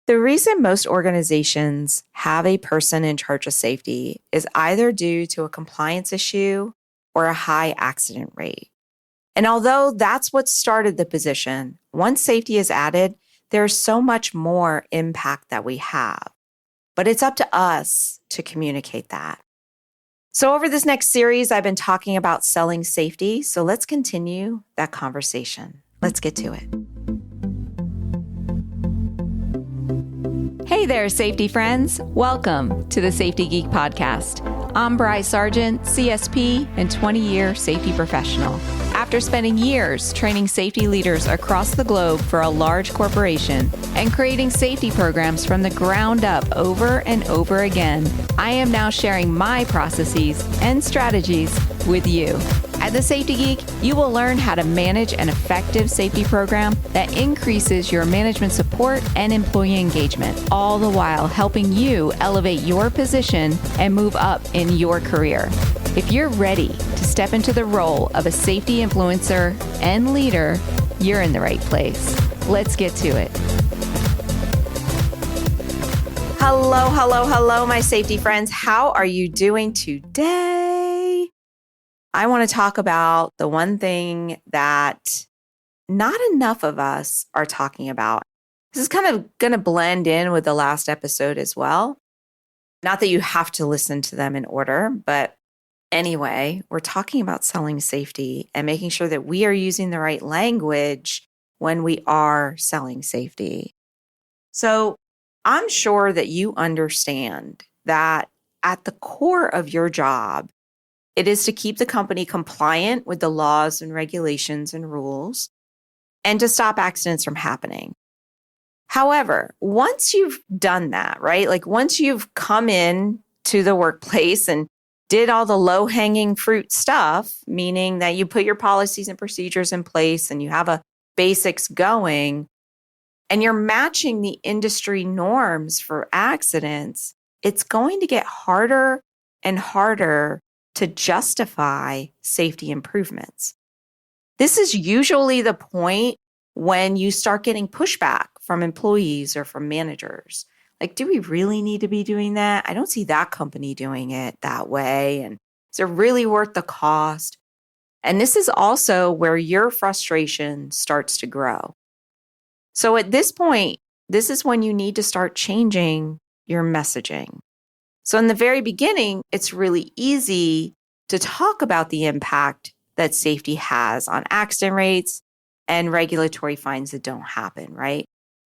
The reason most organizations have a person in charge of safety is either due to a compliance issue or a high accident rate. And although that's what started the position, once safety is added, there's so much more impact that we have. But it's up to us to communicate that. So over this next series, I've been talking about selling safety. So let's continue that conversation. Let's get to it. Hey there, safety friends. Welcome to the Safety Geek podcast. I'm Bryce Sargent, CSP and 20-year safety professional. After spending years training safety leaders across the globe for a large corporation and creating safety programs from the ground up over and over again, I am now sharing my processes and strategies with you. At the Safety Geek, you will learn how to manage an effective safety program that increases your management support and employee engagement, all the while helping you elevate your position and move up in your career. If you're ready to step into the role of a safety influencer and leader, you're in the right place. Let's get to it. Hello, my safety friends. How are you doing today? I want to talk about the one thing that not enough of us are talking about. This is kind of going to blend in with the last episode as well. Not that you have to listen to them in order, but anyway, we're talking about selling safety and making sure that we are using the right language when we are selling safety. So I'm sure that you understand that at the core of your job, it is to keep the company compliant with the laws and regulations and rules and to stop accidents from happening. However, once you've done that, right? Like once you've come in to the workplace and did all the low-hanging fruit stuff, meaning that you put your policies and procedures in place and you have a basics going, and you're matching the industry norms for accidents, it's going to get harder and harder to justify safety improvements. This is usually the point when you start getting pushback from employees or from managers. Like, do we really need to be doing that? I don't see that company doing it that way. And is it really worth the cost? And this is also where your frustration starts to grow. So at this point, this is when you need to start changing your messaging. So in the very beginning, it's really easy to talk about the impact that safety has on accident rates and regulatory fines that don't happen, right?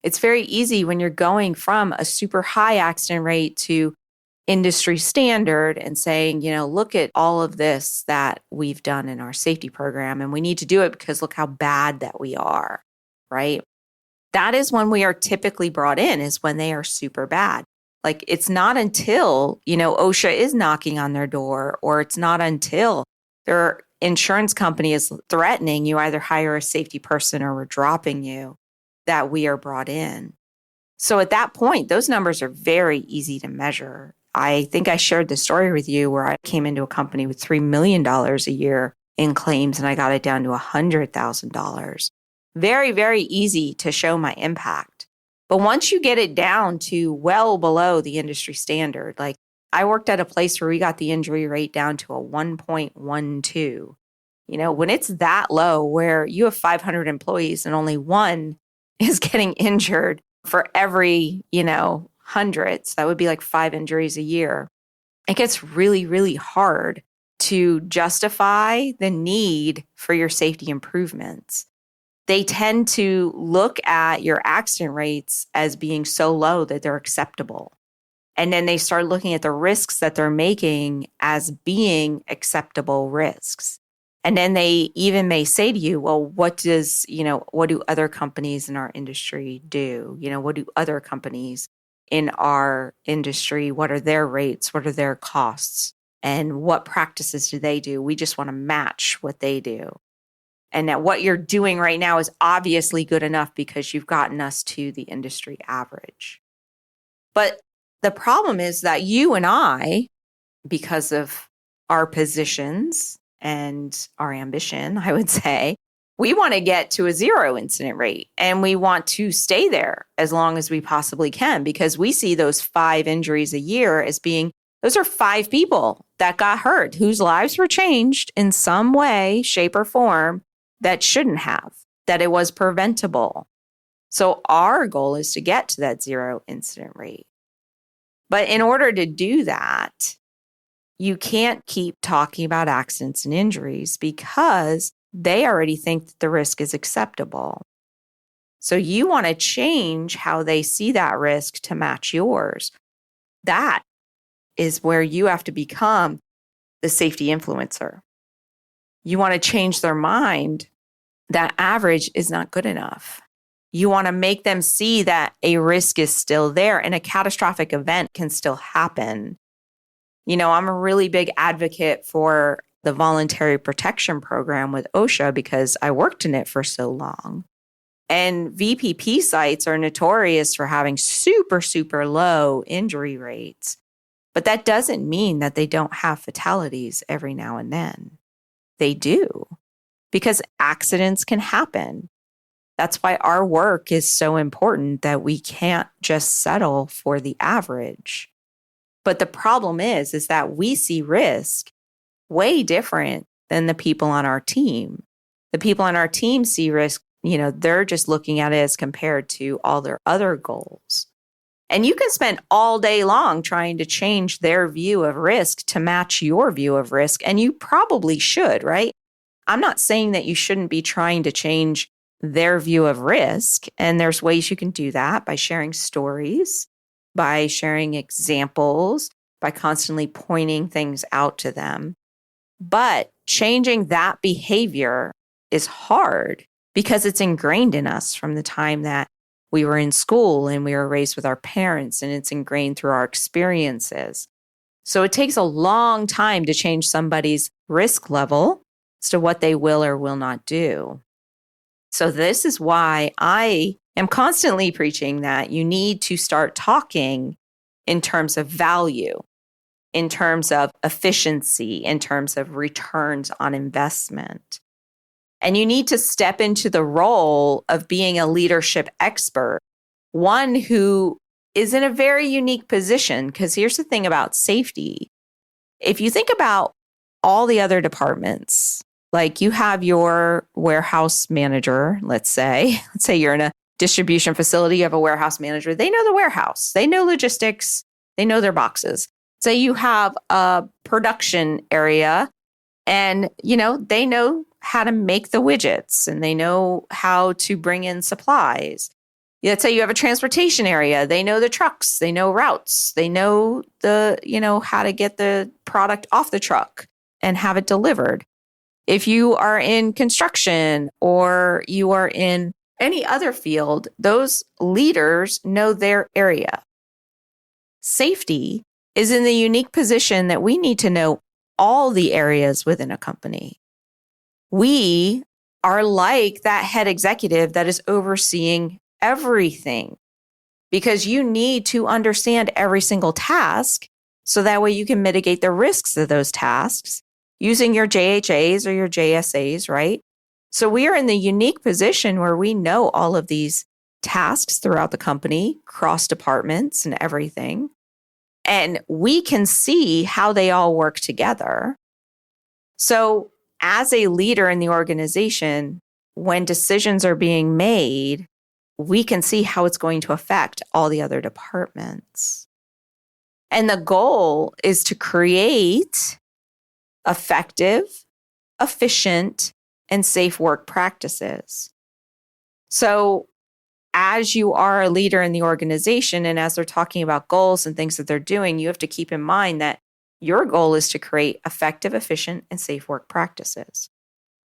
It's very easy when you're going from a super high accident rate to industry standard and saying, look at all of this that we've done in our safety program, and we need to do it because look how bad that we are, right? That is when we are typically brought in, is when they are super bad. Like it's not until, OSHA is knocking on their door, or it's not until their insurance company is threatening you either hire a safety person or we're dropping you, that we are brought in. So at that point, those numbers are very easy to measure. I think I shared the story with you where I came into a company with $3 million a year in claims and I got it down to $100,000. Very, very easy to show my impact. But once you get it down to well below the industry standard, like I worked at a place where we got the injury rate down to a 1.12. When it's that low where you have 500 employees and only one is getting injured for every, hundreds, that would be like 5 injuries a year. It gets really, really hard to justify the need for your safety improvements. They tend to look at your accident rates as being so low that they're acceptable. And then they start looking at the risks that they're making as being acceptable risks. And then they even may say to you, well, what do other companies in our industry do? What do other companies in our industry, what are their rates? What are their costs? And what practices do they do? We just want to match what they do. And that what you're doing right now is obviously good enough because you've gotten us to the industry average. But the problem is that you and I, because of our positions and our ambition, I would say, We want to get to a 0 incident rate, and we want to stay there as long as we possibly can, because we see those 5 injuries a year as being, those are 5 people that got hurt, whose lives were changed in some way, shape, or form that shouldn't have, that it was preventable. So our goal is to get to that 0 incident rate. But in order to do that, you can't keep talking about accidents and injuries because they already think that the risk is acceptable. So you want to change how they see that risk to match yours. That is where you have to become the safety influencer. You want to change their mind that average is not good enough. You want to make them see that a risk is still there and a catastrophic event can still happen. You know, I'm a really big advocate for the voluntary protection program with OSHA because I worked in it for so long. And VPP sites are notorious for having super, super low injury rates. But that doesn't mean that they don't have fatalities every now and then. They do, because accidents can happen. That's why our work is so important, that we can't just settle for the average. But the problem is that we see risk way different than the people on our team. The people on our team see risk, you know, they're just looking at it as compared to all their other goals. And you can spend all day long trying to change their view of risk to match your view of risk. And you probably should, right? I'm not saying that you shouldn't be trying to change their view of risk. And there's ways you can do that by sharing stories, by sharing examples, by constantly pointing things out to them. But changing that behavior is hard because it's ingrained in us from the time that we were in school and we were raised with our parents, and it's ingrained through our experiences. So it takes a long time to change somebody's risk level as to what they will or will not do. So this is why I am constantly preaching that you need to start talking in terms of value, in terms of efficiency, in terms of returns on investment. And you need to step into the role of being a leadership expert, one who is in a very unique position. Because here's the thing about safety. If you think about all the other departments, like you have your warehouse manager, let's say you're in a distribution facility, you have a warehouse manager. They know the warehouse, they know logistics, they know their boxes. Say you have a production area and, you know, they know how to make the widgets and they know how to bring in supplies. Let's say you have a transportation area. They know the trucks, they know routes, they know how to get the product off the truck and have it delivered. If you are in construction or you are in any other field, those leaders know their area. Safety is in the unique position that we need to know all the areas within a company. We are like that head executive that is overseeing everything, because you need to understand every single task so that way you can mitigate the risks of those tasks using your JHAs or your JSAs, right? So we are in the unique position where we know all of these tasks throughout the company, cross departments and everything. And we can see how they all work together. So as a leader in the organization, when decisions are being made, we can see how it's going to affect all the other departments. And the goal is to create effective, efficient, and safe work practices. So as you are a leader in the organization and as they're talking about goals and things that they're doing, you have to keep in mind that your goal is to create effective, efficient, and safe work practices.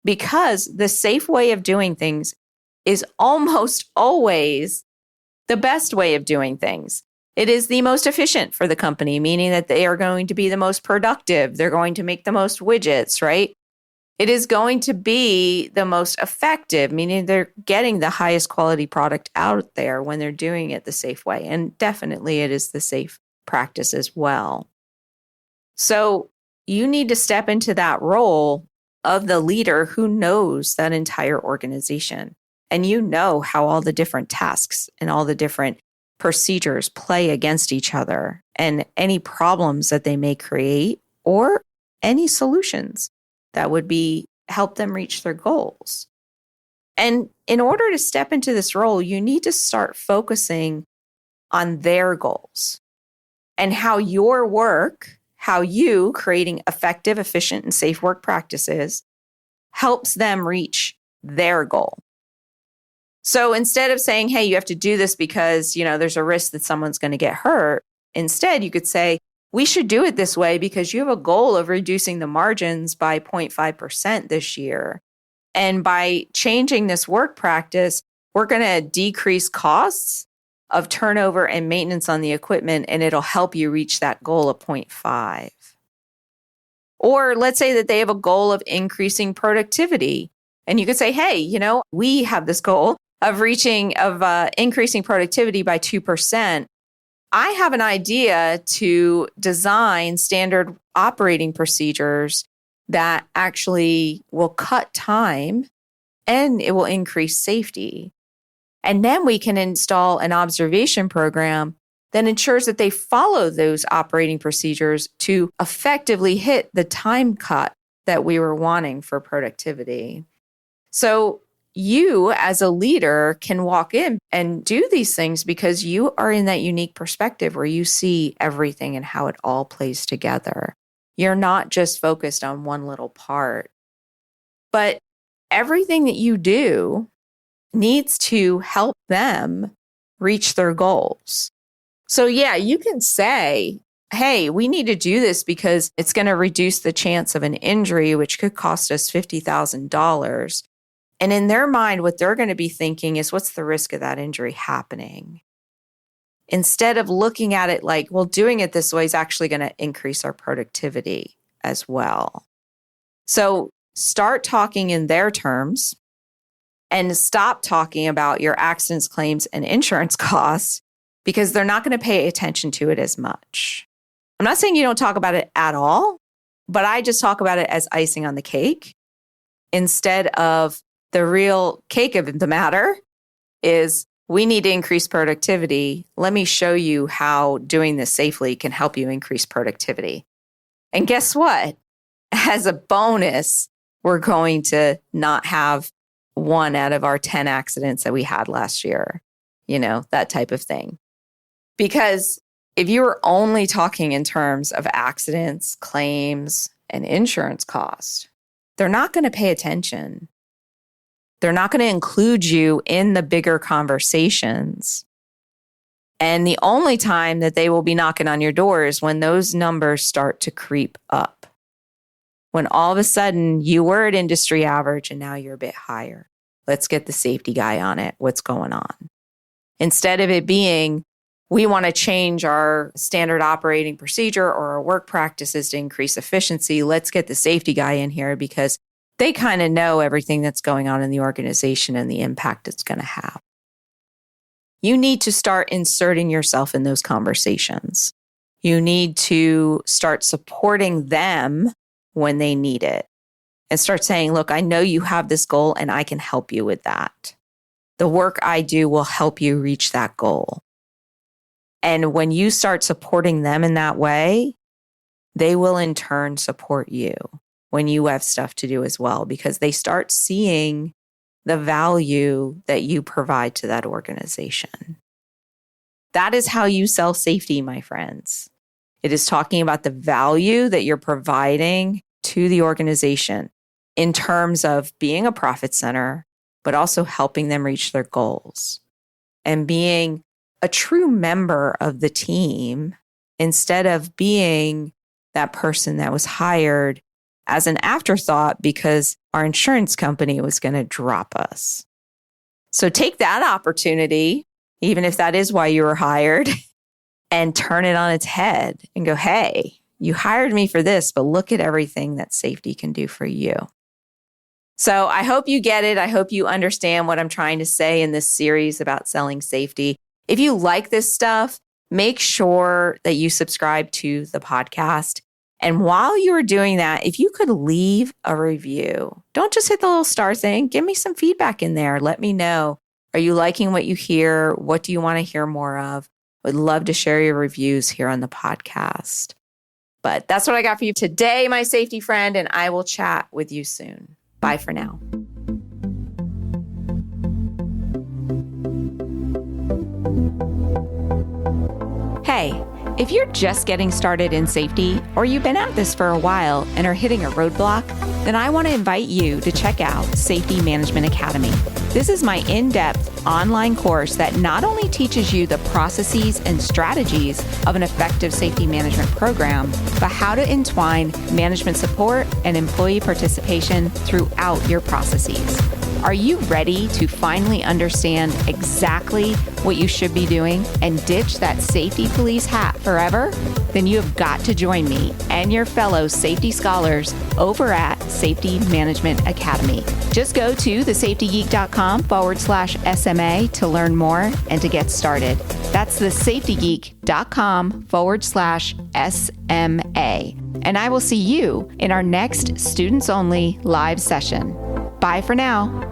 Because the safe way of doing things is almost always the best way of doing things. It is the most efficient for the company, meaning that they are going to be the most productive. They're going to make the most widgets, right? It is going to be the most effective, meaning they're getting the highest quality product out there when they're doing it the safe way. And definitely it is the safe practice as well. So you need to step into that role of the leader who knows that entire organization. And you know how all the different tasks and all the different procedures play against each other and any problems that they may create or any solutions that would be help them reach their goals. And in order to step into this role, you need to start focusing on their goals and how your work, how you creating effective, efficient, and safe work practices helps them reach their goal. So instead of saying, hey, you have to do this because, there's a risk that someone's going to get hurt, instead you could say, we should do it this way because you have a goal of reducing the margins by 0.5% this year. And by changing this work practice, we're going to decrease costs of turnover and maintenance on the equipment, and it'll help you reach that goal of 0.5. Or let's say that they have a goal of increasing productivity. And you could say, hey, we have this goal of increasing productivity by 2%. I have an idea to design standard operating procedures that actually will cut time and it will increase safety. And then we can install an observation program that ensures that they follow those operating procedures to effectively hit the time cut that we were wanting for productivity. So you as a leader can walk in and do these things because you are in that unique perspective where you see everything and how it all plays together. You're not just focused on one little part, but everything that you do needs to help them reach their goals. So yeah, you can say, hey, we need to do this because it's going to reduce the chance of an injury, which could cost us $50,000. And in their mind, what they're going to be thinking is, what's the risk of that injury happening? Instead of looking at it like, well, doing it this way is actually going to increase our productivity as well. So start talking in their terms and stop talking about your accidents, claims, and insurance costs because they're not going to pay attention to it as much. I'm not saying you don't talk about it at all, but I just talk about it as icing on the cake instead of the real cake of the matter is we need to increase productivity. Let me show you how doing this safely can help you increase productivity. And guess what? As a bonus, we're going to not have 1 out of our 10 accidents that we had last year, that type of thing. Because if you were only talking in terms of accidents, claims, and insurance costs, they're not going to pay attention. They're not going to include you in the bigger conversations. And the only time that they will be knocking on your door is when those numbers start to creep up. When all of a sudden you were at industry average and now you're a bit higher. Let's get the safety guy on it. What's going on? Instead of it being, we want to change our standard operating procedure or our work practices to increase efficiency. Let's get the safety guy in here because they kind of know everything that's going on in the organization and the impact it's going to have. You need to start inserting yourself in those conversations. You need to start supporting them when they need it and start saying, look, I know you have this goal and I can help you with that. The work I do will help you reach that goal. And when you start supporting them in that way, they will in turn support you when you have stuff to do as well, because they start seeing the value that you provide to that organization. That is how you sell safety, my friends. It is talking about the value that you're providing to the organization in terms of being a profit center, but also helping them reach their goals and being a true member of the team instead of being that person that was hired as an afterthought because our insurance company was going to drop us. So take that opportunity, even if that is why you were hired, and turn it on its head and go, hey, you hired me for this, but look at everything that safety can do for you. So I hope you get it. I hope you understand what I'm trying to say in this series about selling safety. If you like this stuff, make sure that you subscribe to the podcast And while you are doing that, if you could leave a review, don't just hit the little star thing. Give me some feedback in there. Let me know. Are you liking what you hear? What do you want to hear more of? Would love to share your reviews here on the podcast. But that's what I got for you today, my safety friend, and I will chat with you soon. Bye for now. Hey, if you're just getting started in safety, or you've been at this for a while and are hitting a roadblock, then I want to invite you to check out Safety Management Academy. This is my in-depth online course that not only teaches you the processes and strategies of an effective safety management program, but how to entwine management support and employee participation throughout your processes. Are you ready to finally understand exactly what you should be doing and ditch that safety police hat forever? Then you have got to join me and your fellow safety scholars over at Safety Management Academy. Just go to thesafetygeek.com/SMA to learn more and to get started. That's thesafetygeek.com/SMA. And I will see you in our next students only live session. Bye for now.